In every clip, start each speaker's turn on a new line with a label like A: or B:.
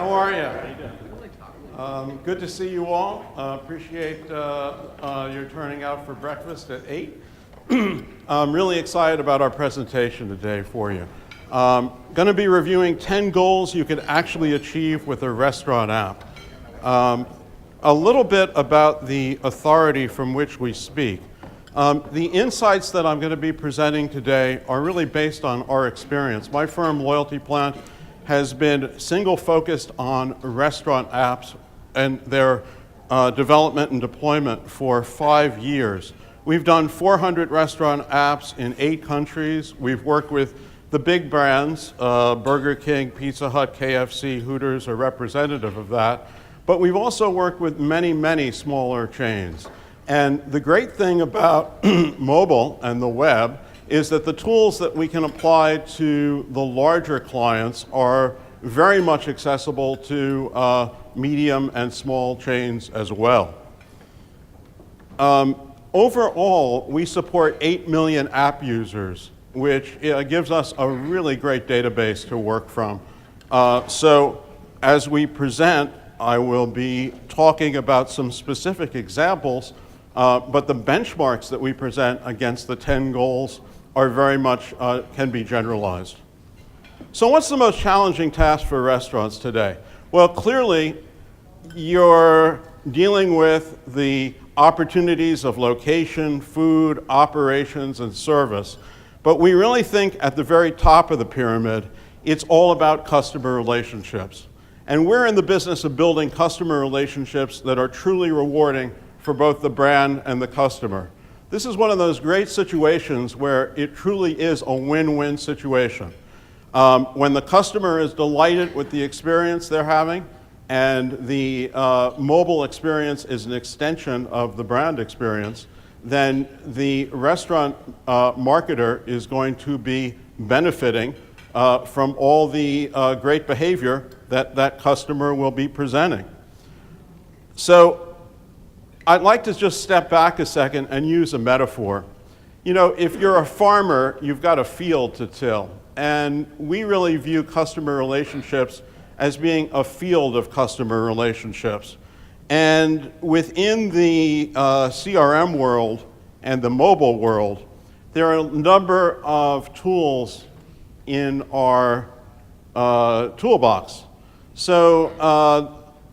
A: How are you? Good to see you all. Appreciate your turning out for breakfast at 8. I'm really excited about our presentation today for you. Going to be reviewing 10 goals you can actually achieve with a restaurant app. A little bit about the authority from which we speak. The insights that I'm going to be presenting today are really based on our experience. My firm, Loyalty Plant, has been single-focused on restaurant apps and their development and deployment for 5 years. We've done 400 restaurant apps in 8 countries. We've worked with the big brands, Burger King, Pizza Hut, KFC, Hooters are representative of that. But we've also worked with many, many smaller chains. And the great thing about mobile and the web is that the tools that we can apply to the larger clients are very much accessible to medium and small chains as well. Overall, we support 8 million app users, which gives us a really great database to work from. So as we present, I will be talking about some specific examples, but the benchmarks that we present against the 10 goals are very much, can be generalized. So what's the most challenging task for restaurants today? Well, clearly, you're dealing with the opportunities of location, food, operations, and service. But we really think at the very top of the pyramid, it's all about customer relationships. And we're in the business of building customer relationships that are truly rewarding for both the brand and the customer. This is one of those great situations where it truly is a win-win situation. When the customer is delighted with the experience they're having, and the mobile experience is an extension of the brand experience, then the restaurant marketer is going to be benefiting from all the great behavior that that customer will be presenting. So I'd like to just step back a second and use a metaphor. You know, if you're a farmer, you've got a field to till. And we really view customer relationships as being a field of customer relationships. And within the CRM world and the mobile world, there are a number of tools in our toolbox. So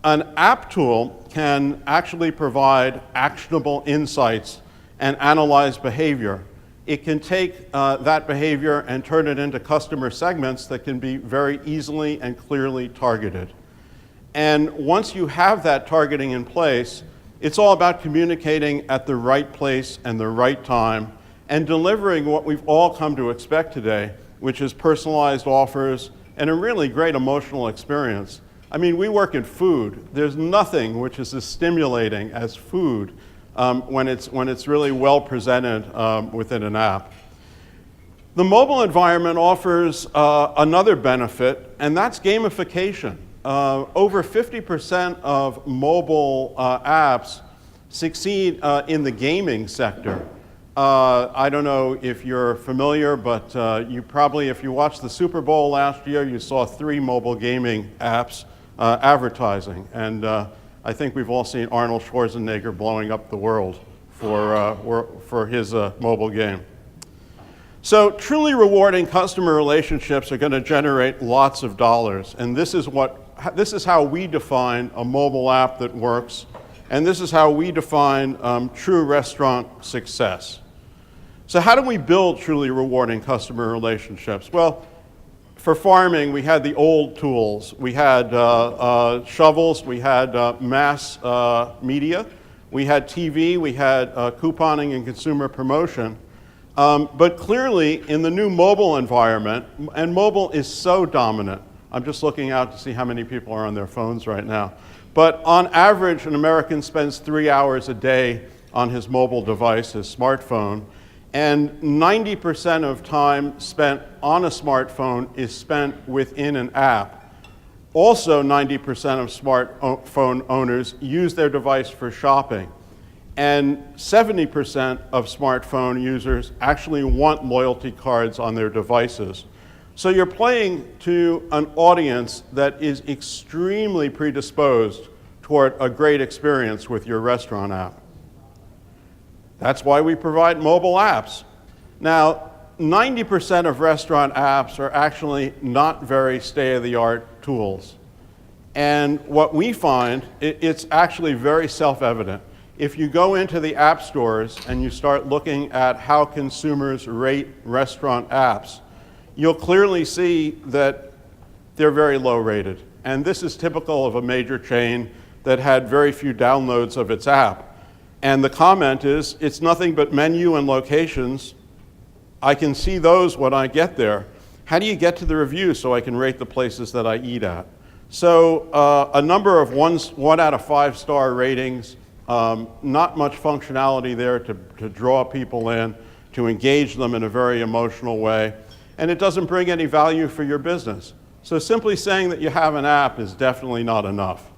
A: an app tool can actually provide actionable insights and analyze behavior. It can take that behavior and turn it into customer segments that can be very easily and clearly targeted. And once you have that targeting in place, it's all about communicating at the right place and the right time and delivering what we've all come to expect today, which is personalized offers and a really great emotional experience. I mean, we work in food. There's nothing which is as stimulating as food when it's really well presented within an app. The mobile environment offers another benefit, and that's gamification. Over 50% of mobile apps succeed in the gaming sector. I don't know if you're familiar, but you probably, if you watched the Super Bowl last year, you saw 3 mobile gaming apps advertising. And I think we've all seen Arnold Schwarzenegger blowing up the world for his mobile game. So truly rewarding customer relationships are going to generate lots of dollars. And this is how we define a mobile app that works. And this is how we define true restaurant success. So how do we build truly rewarding customer relationships? Well, for farming, we had the old tools. We had shovels, we had mass media, we had TV, we had couponing and consumer promotion. But clearly, in the new mobile environment, and mobile is so dominant, I'm just looking out to see how many people are on their phones right now. But on average, an American spends 3 hours a day on his mobile device, his smartphone. And 90% of time spent on a smartphone is spent within an app. Also, 90% of smartphone owners use their device for shopping. And 70% of smartphone users actually want loyalty cards on their devices. So you're playing to an audience that is extremely predisposed toward a great experience with your restaurant app. That's why we provide mobile apps. Now, 90% of restaurant apps are actually not very state-of-the-art tools. And what we find, it's actually very self-evident. If you go into the app stores and you start looking at how consumers rate restaurant apps, you'll clearly see that they're very low rated. And this is typical of a major chain that had very few downloads of its app. And the comment is, it's nothing but menu and locations. I can see those when I get there. How do you get to the reviews so I can rate the places that I eat at? So a number of 1 out of 5 star ratings, not much functionality there to draw people in, to engage them in a very emotional way, and it doesn't bring any value for your business. So simply saying that you have an app is definitely not enough.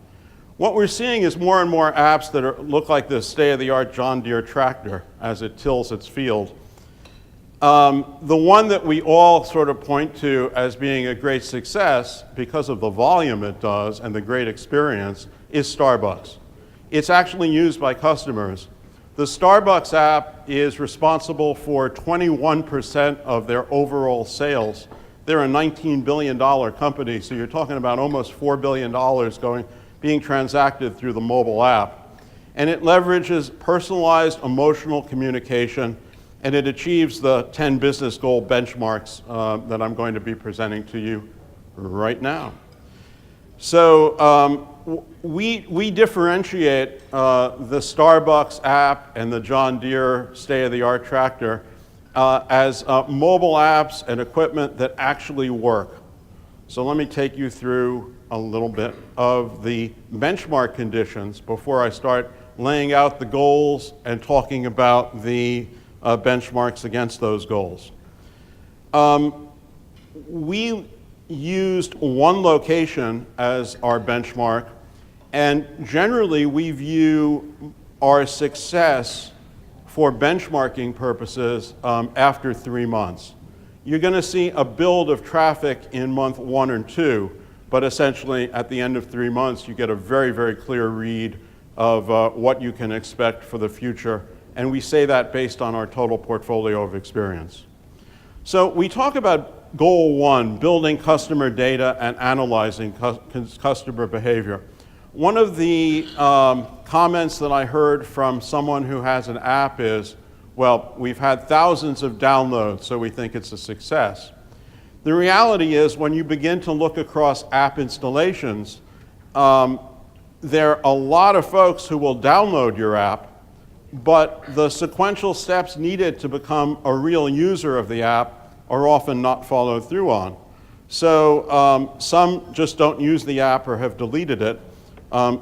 A: What we're seeing is more and more apps that look like this state-of-the-art John Deere tractor as it tills its field. The one that we all sort of point to as being a great success because of the volume it does and the great experience is Starbucks. It's actually used by customers. The Starbucks app is responsible for 21% of their overall sales. They're a $19 billion company, so you're talking about almost $4 billion being transacted through the mobile app. And it leverages personalized emotional communication, and it achieves the 10 business goal benchmarks that I'm going to be presenting to you right now. So we differentiate the Starbucks app and the John Deere state-of-the-art tractor as mobile apps and equipment that actually work. So let me take you through a little bit of the benchmark conditions before I start laying out the goals and talking about the benchmarks against those goals. We used one location as our benchmark, and generally we view our success for benchmarking purposes after 3 months. You're going to see a build of traffic in month 1 and 2, but essentially at the end of 3 months you get a very, very clear read of what you can expect for the future, and we say that based on our total portfolio of experience. So we talk about goal 1, building customer data and analyzing customer behavior. One of the comments that I heard from someone who has an app is, well, we've had thousands of downloads, so we think it's a success. The reality is when you begin to look across app installations, there are a lot of folks who will download your app, but the sequential steps needed to become a real user of the app are often not followed through on. So some just don't use the app or have deleted it.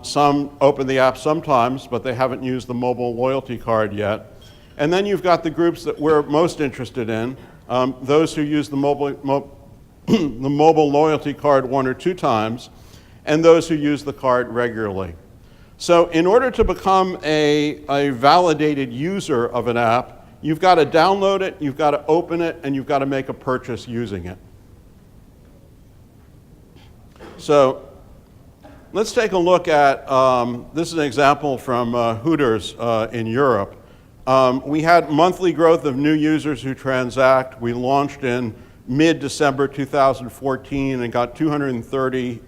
A: Some open the app sometimes, but they haven't used the mobile loyalty card yet. And then you've got the groups that we're most interested in, those who use the mobile loyalty card 1 or 2 times, and those who use the card regularly. So in order to become a validated user of an app, you've got to download it, you've got to open it, and you've got to make a purchase using it. So let's take a look at, this is an example from Hooters in Europe. We had monthly growth of new users who transact. We launched in mid-December 2014 and got 230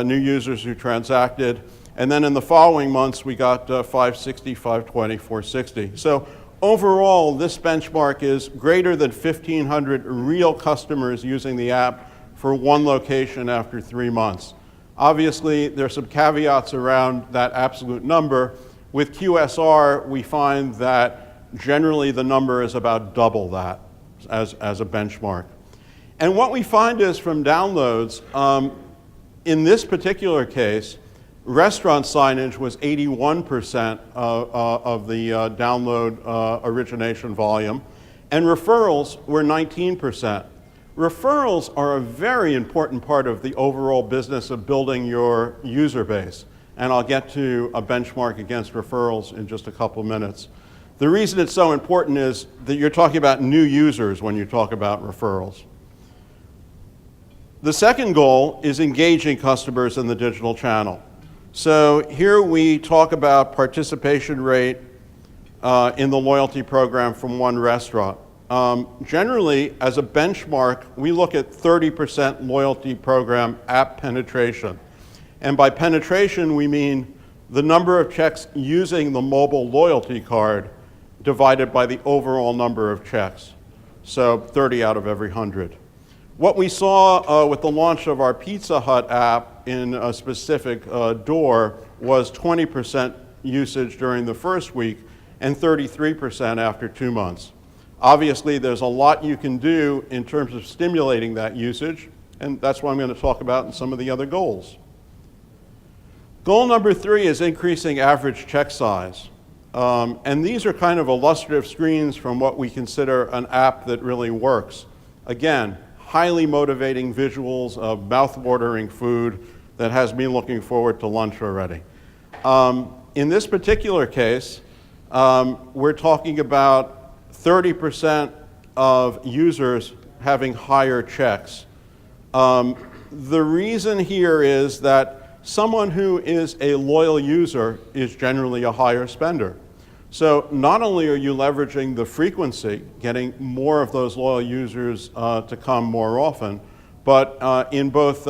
A: new users who transacted. And then in the following months, we got 560, 520, 460. So overall, this benchmark is greater than 1,500 real customers using the app for one location after 3 months. Obviously, there are some caveats around that absolute number. With QSR, we find that generally the number is about double that as a benchmark. And what we find is from downloads, in this particular case, restaurant signage was 81% of the download origination volume, and referrals were 19%. Referrals are a very important part of the overall business of building your user base, and I'll get to a benchmark against referrals in just a couple minutes. The reason it's so important is that you're talking about new users when you talk about referrals. The second goal is engaging customers in the digital channel. So here we talk about participation rate in the loyalty program from one restaurant. Generally, as a benchmark, we look at 30% loyalty program app penetration. And by penetration, we mean the number of checks using the mobile loyalty card divided by the overall number of checks. So 30 out of every 100. What we saw with the launch of our Pizza Hut app in a specific door was 20% usage during the first week and 33% after 2 months. Obviously, there's a lot you can do in terms of stimulating that usage, and that's what I'm going to talk about in some of the other goals. Goal number 3 is increasing average check size. And these are kind of illustrative screens from what we consider an app that really works. Again, highly motivating visuals of mouth-watering food that has me looking forward to lunch already. In this particular case, we're talking about 30% of users having higher checks. The reason here is that someone who is a loyal user is generally a higher spender. So not only are you leveraging the frequency, getting more of those loyal users to come more often, but in both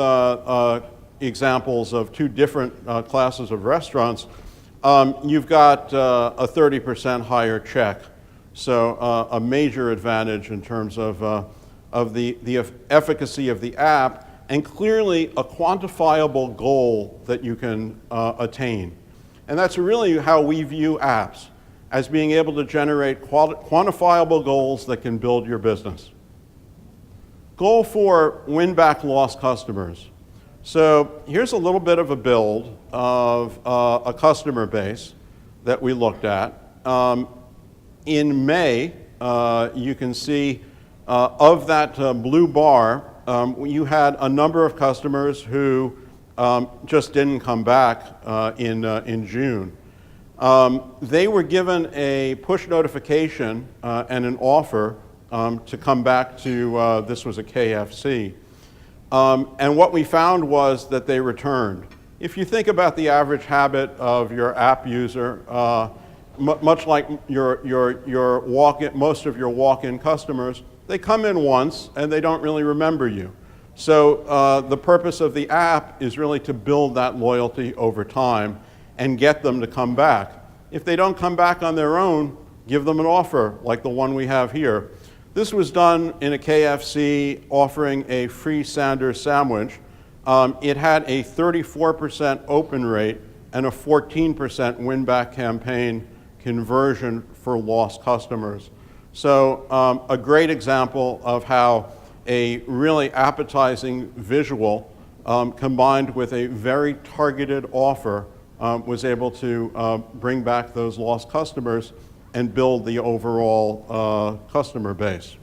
A: examples of 2 different classes of restaurants, you've got a 30% higher check. So a major advantage in terms of the efficacy of the app, and clearly a quantifiable goal that you can attain. And that's really how we view apps, as being able to generate quantifiable goals that can build your business. Goal 4, win back lost customers. So here's a little bit of a build of a customer base that we looked at. In May, you can see of that blue bar, you had a number of customers who just didn't come back in June. They were given a push notification and an offer to come back to, this was a KFC. And what we found was that they returned. If you think about the average habit of your app user, much like most of your walk-in customers, they come in once and they don't really remember you. So the purpose of the app is really to build that loyalty over time and get them to come back. If they don't come back on their own, give them an offer like the one we have here. This was done in a KFC offering a free Sanders sandwich. It had a 34% open rate and a 14% win-back campaign conversion for lost customers. So a great example of how a really appetizing visual combined with a very targeted offer was able to bring back those lost customers and build the overall customer base.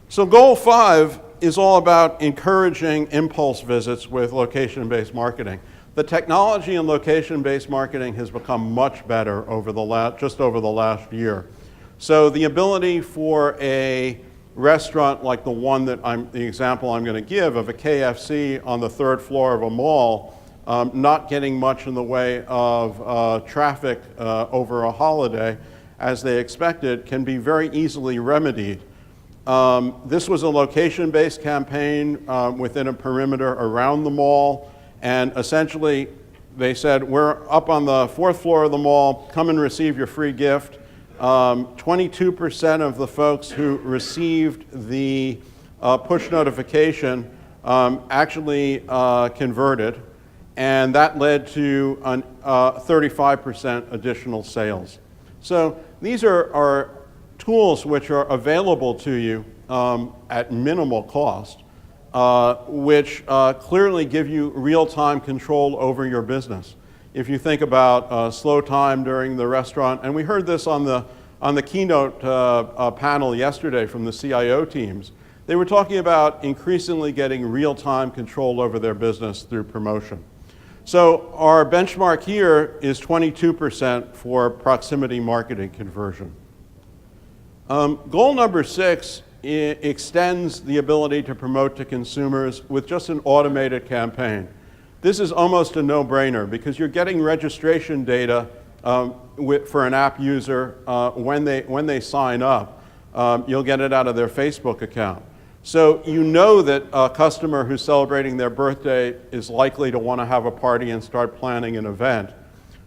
A: So goal 5 is all about encouraging impulse visits with location-based marketing. The technology in location-based marketing has become much better just over the last year. So the ability for a restaurant like the example I'm going to give of a KFC on the 3rd floor of a mall, not getting much in the way of traffic over a holiday as they expected, can be very easily remedied. This was a location-based campaign within a perimeter around the mall, and essentially they said, we're up on the 4th floor of the mall, come and receive your free gift. 22% of the folks who received the push notification actually converted, and that led to 35% additional sales. So these are tools which are available to you at minimal cost, which clearly give you real-time control over your business. If you think about slow time during the restaurant, and we heard this on the keynote panel yesterday from the CIO teams, they were talking about increasingly getting real-time control over their business through promotion. So our benchmark here is 22% for proximity marketing conversion. Goal number 6 extends the ability to promote to consumers with just an automated campaign. This is almost a no-brainer because you're getting registration data for an app user when they sign up. You'll get it out of their Facebook account. So you know that a customer who's celebrating their birthday is likely to want to have a party and start planning an event.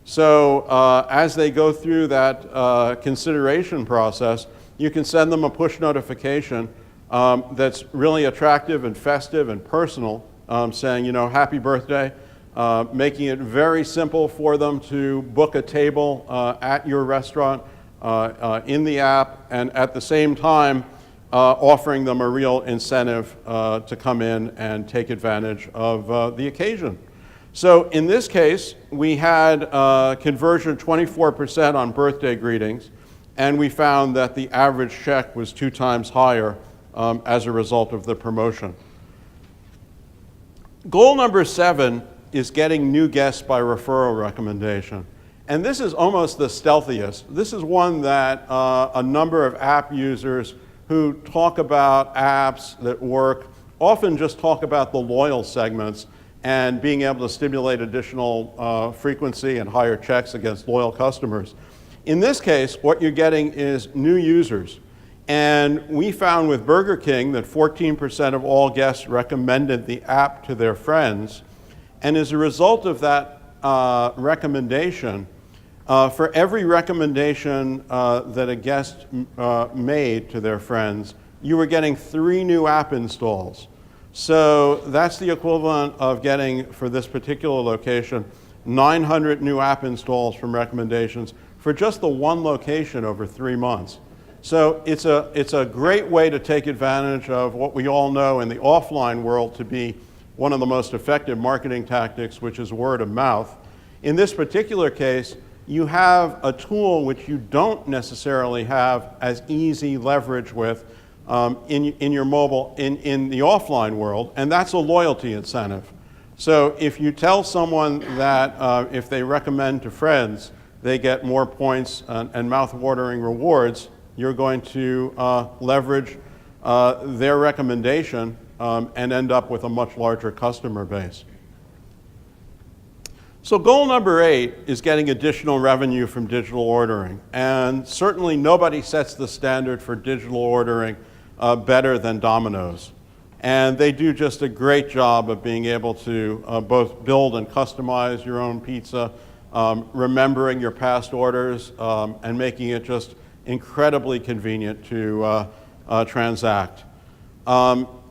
A: So as they go through that consideration process, you can send them a push notification that's really attractive and festive and personal, saying, you know, happy birthday, making it very simple for them to book a table at your restaurant in the app, and at the same time offering them a real incentive to come in and take advantage of the occasion. So in this case, we had conversion 24% on birthday greetings, and we found that the average check was 2 times higher as a result of the promotion. Goal number 7 is getting new guests by referral recommendation. And this is almost the stealthiest. This is one that a number of app users who talk about apps that work often just talk about the loyal segments and being able to stimulate additional frequency and higher checks against loyal customers. In this case, what you're getting is new users. And we found with Burger King that 14% of all guests recommended the app to their friends. And as a result of that recommendation, for every recommendation that a guest made to their friends, you were getting 3 new app installs. So that's the equivalent of getting, for this particular location, 900 new app installs from recommendations for just the one location over 3 months. So it's a great way to take advantage of what we all know in the offline world to be one of the most effective marketing tactics, which is word of mouth. In this particular case, you have a tool which you don't necessarily have as easy leverage with in your mobile, in the offline world, and that's a loyalty incentive. So if you tell someone that if they recommend to friends, they get more points and mouth-watering rewards, you're going to leverage their recommendation and end up with a much larger customer base. So goal number 8 is getting additional revenue from digital ordering. And certainly nobody sets the standard for digital ordering better than Domino's. And they do just a great job of being able to both build and customize your own pizza, remembering your past orders, and making it just incredibly convenient to transact.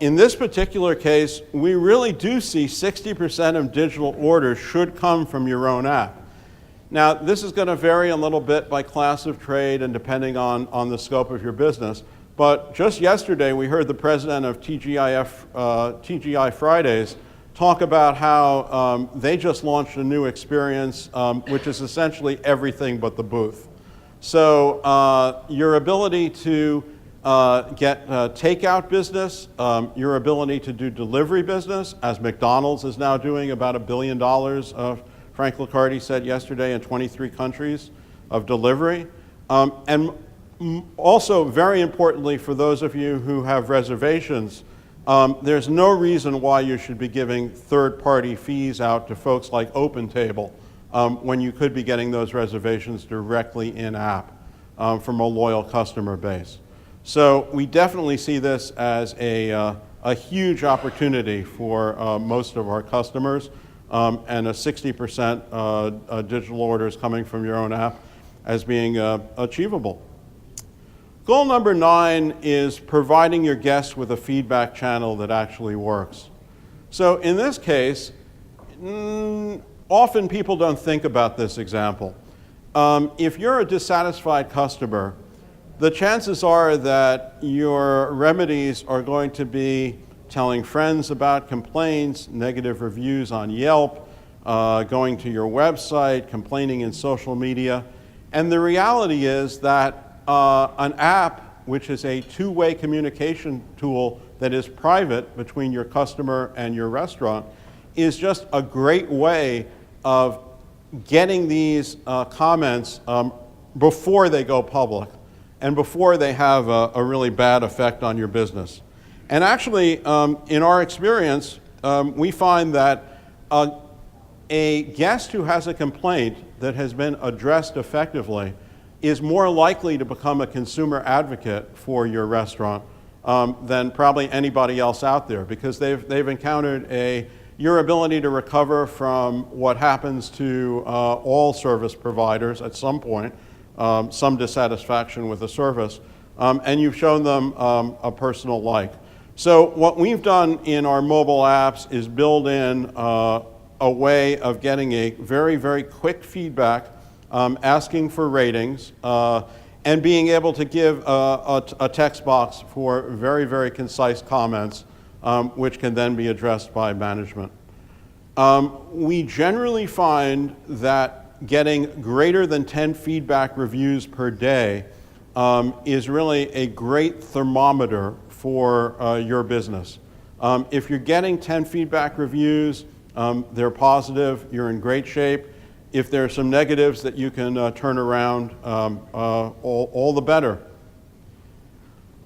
A: In this particular case, we really do see 60% of digital orders should come from your own app. Now, this is going to vary a little bit by class of trade and depending on the scope of your business. But just yesterday, we heard the president of TGI Fridays talk about how they just launched a new experience, which is essentially everything but the booth. So your ability to get takeout business, your ability to do delivery business, as McDonald's is now doing about $1 billion, Frank Liccardi said yesterday, in 23 countries of delivery. And also, very importantly, for those of you who have reservations, there's no reason why you should be giving third-party fees out to folks like OpenTable when you could be getting those reservations directly in-app from a loyal customer base. So we definitely see this as a huge opportunity for most of our customers, and a 60% digital orders coming from your own app as being achievable. Goal number 9 is providing your guests with a feedback channel that actually works. So in this case, often people don't think about this example. If you're a dissatisfied customer, the chances are that your remedies are going to be telling friends about complaints, negative reviews on Yelp, going to your website, complaining in social media. And the reality is that an app, which is a two-way communication tool that is private between your customer and your restaurant, is just a great way of getting these comments before they go public. and before they have a really bad effect on your business. And actually, in our experience, we find that a guest who has a complaint that has been addressed effectively is more likely to become a consumer advocate for your restaurant than probably anybody else out there, because they've encountered your ability to recover from what happens to all service providers at some point, some dissatisfaction with the service, and you've shown them a personal like. So what we've done in our mobile apps is build in a way of getting a very, very quick feedback, asking for ratings, and being able to give a text box for very, very concise comments, which can then be addressed by management. We generally find that getting greater than 10 feedback reviews per day is really a great thermometer for your business. If you're getting 10 feedback reviews, they're positive, you're in great shape. If there are some negatives that you can turn around, all the better.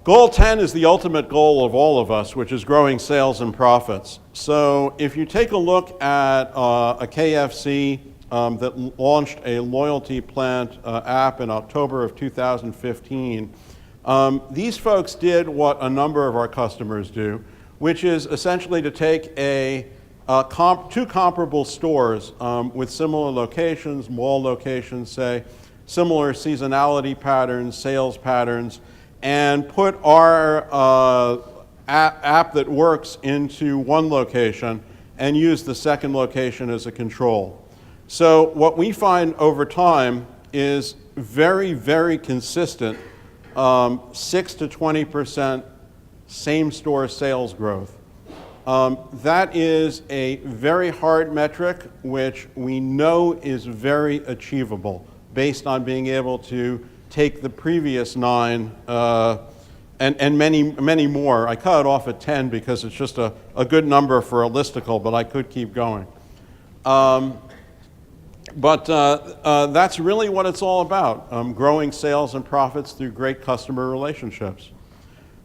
A: Goal 10 is the ultimate goal of all of us, which is growing sales and profits. So if you take a look at a KFC that launched a loyalty plan app in October of 2015, these folks did what a number of our customers do, which is essentially to take two comparable stores with similar locations, mall locations, say, similar seasonality patterns, sales patterns, and put our app that works into one location and use the second location as a control. So what we find over time is very, very consistent 6 to 20% same-store sales growth. That is a very hard metric, which we know is very achievable based on being able to take the previous 9 and many more. I cut it off at 10 because it's just a good number for a listicle, but I could keep going. But that's really what it's all about, growing sales and profits through great customer relationships.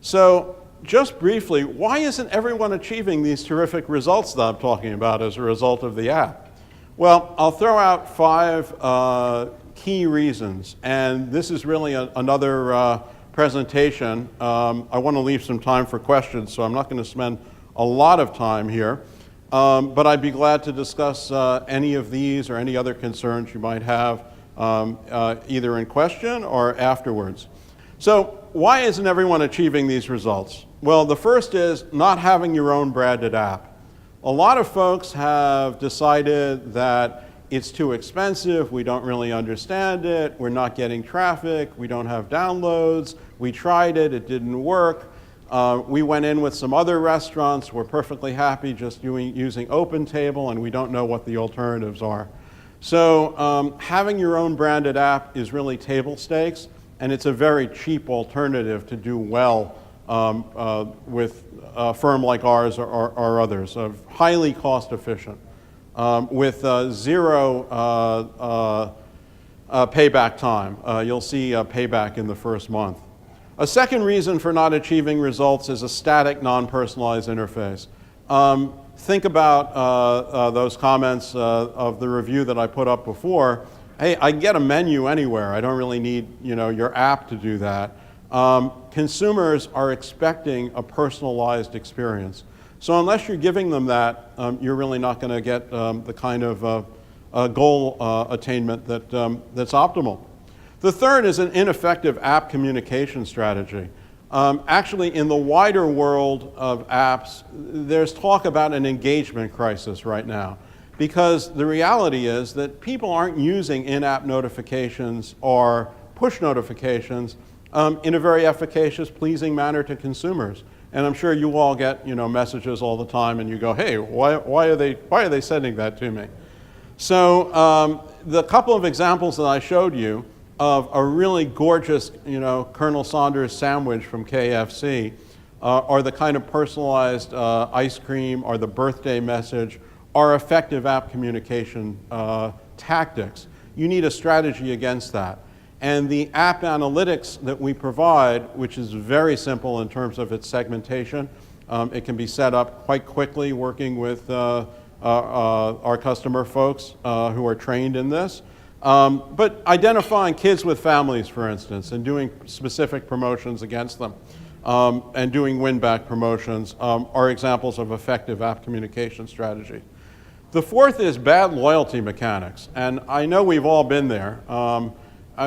A: So just briefly, why isn't everyone achieving these terrific results that I'm talking about as a result of the app? Well, I'll throw out 5 key reasons, and this is really another presentation. I want to leave some time for questions, so I'm not going to spend a lot of time here. But I'd be glad to discuss any of these or any other concerns you might have, either in question or afterwards. So why isn't everyone achieving these results? Well, the first is not having your own branded app. A lot of folks have decided that it's too expensive, we don't really understand it, we're not getting traffic, we don't have downloads, we tried it, it didn't work. We went in with some other restaurants, we're perfectly happy just using OpenTable, and we don't know what the alternatives are. So having your own branded app is really table stakes, and it's a very cheap alternative to do well with a firm like ours or others, highly cost efficient, with 0 payback time. You'll see payback in the first month. A second reason for not achieving results is a static, non-personalized interface. Think about those comments of the review that I put up before. Hey, I can get a menu anywhere. I don't really need, your app to do that. Consumers are expecting a personalized experience. So unless you're giving them that, you're really not going to get the kind of goal attainment that's optimal. The third is an ineffective app communication strategy. Actually, in the wider world of apps, there's talk about an engagement crisis right now, because the reality is that people aren't using in-app notifications or push notifications in a very efficacious, pleasing manner to consumers. And I'm sure you all get messages all the time, and you go, hey, why are they sending that to me? So the couple of examples that I showed you of a really gorgeous, Colonel Sanders sandwich from KFC, or the kind of personalized ice cream, or the birthday message, are effective app communication tactics. You need a strategy against that. And the app analytics that we provide, which is very simple in terms of its segmentation, it can be set up quite quickly working with our customer folks who are trained in this. But identifying kids with families, for instance, and doing specific promotions against them, and doing win-back promotions are examples of effective app communication strategy. The fourth is bad loyalty mechanics, and I know we've all been there.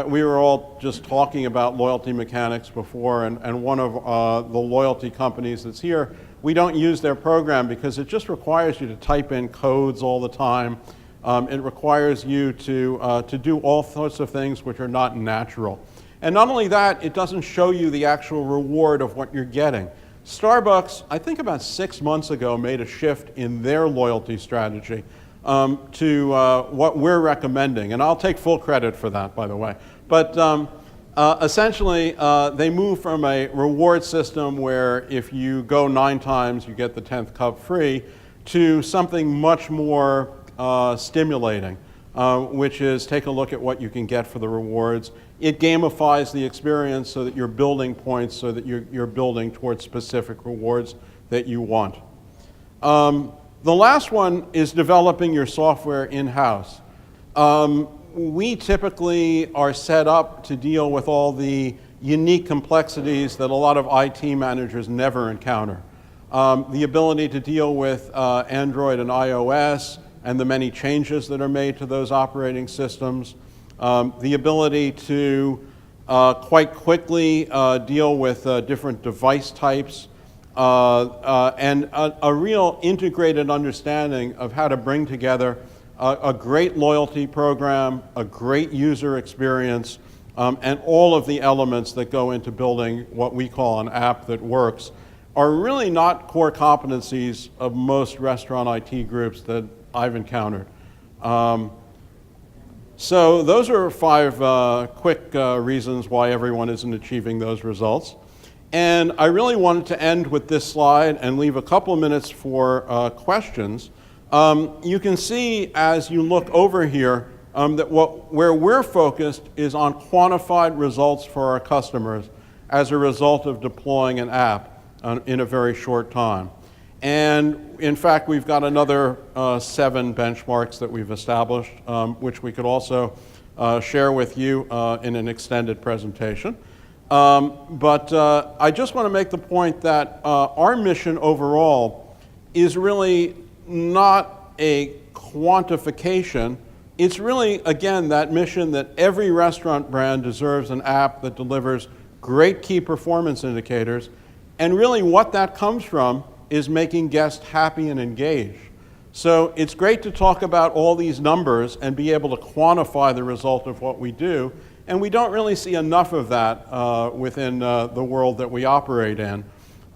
A: We were all just talking about loyalty mechanics before, and one of the loyalty companies that's here, we don't use their program because it just requires you to type in codes all the time. It requires you to do all sorts of things which are not natural. And not only that, it doesn't show you the actual reward of what you're getting. Starbucks, I think about 6 months ago, made a shift in their loyalty strategy to what we're recommending. And I'll take full credit for that, by the way. But essentially, they moved from a reward system where if you go 9 times, you get the 10th cup free, to something much more stimulating, which is take a look at what you can get for the rewards. It gamifies the experience so that you're building points, so that you're building towards specific rewards that you want. The last one is developing your software in-house. We typically are set up to deal with all the unique complexities that a lot of IT managers never encounter. The ability to deal with Android and iOS and the many changes that are made to those operating systems. The ability to quite quickly deal with different device types, and a real integrated understanding of how to bring together a great loyalty program, a great user experience, and all of the elements that go into building what we call an app that works are really not core competencies of most restaurant IT groups that I've encountered. So those are 5 quick reasons why everyone isn't achieving those results. And I really wanted to end with this slide and leave a couple of minutes for questions. You can see as you look over here that where we're focused is on quantified results for our customers as a result of deploying an app in a very short time. And in fact, we've got another 7 benchmarks that we've established, which we could also share with you in an extended presentation. But I just want to make the point that our mission overall is really not a quantification. It's really, again, that mission that every restaurant brand deserves an app that delivers great key performance indicators. And really what that comes from is making guests happy and engaged. So it's great to talk about all these numbers and be able to quantify the result of what we do, and we don't really see enough of that within the world that we operate in.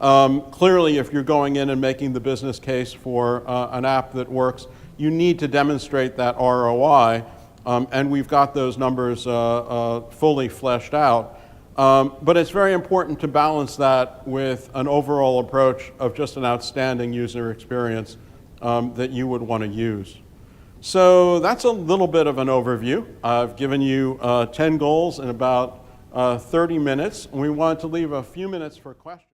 A: Clearly, if you're going in and making the business case for an app that works, you need to demonstrate that ROI, and we've got those numbers fully fleshed out. But it's very important to balance that with an overall approach of just an outstanding user experience that you would want to use. So that's a little bit of an overview. I've given you 10 goals in about 30 minutes. We wanted to leave a few minutes for questions.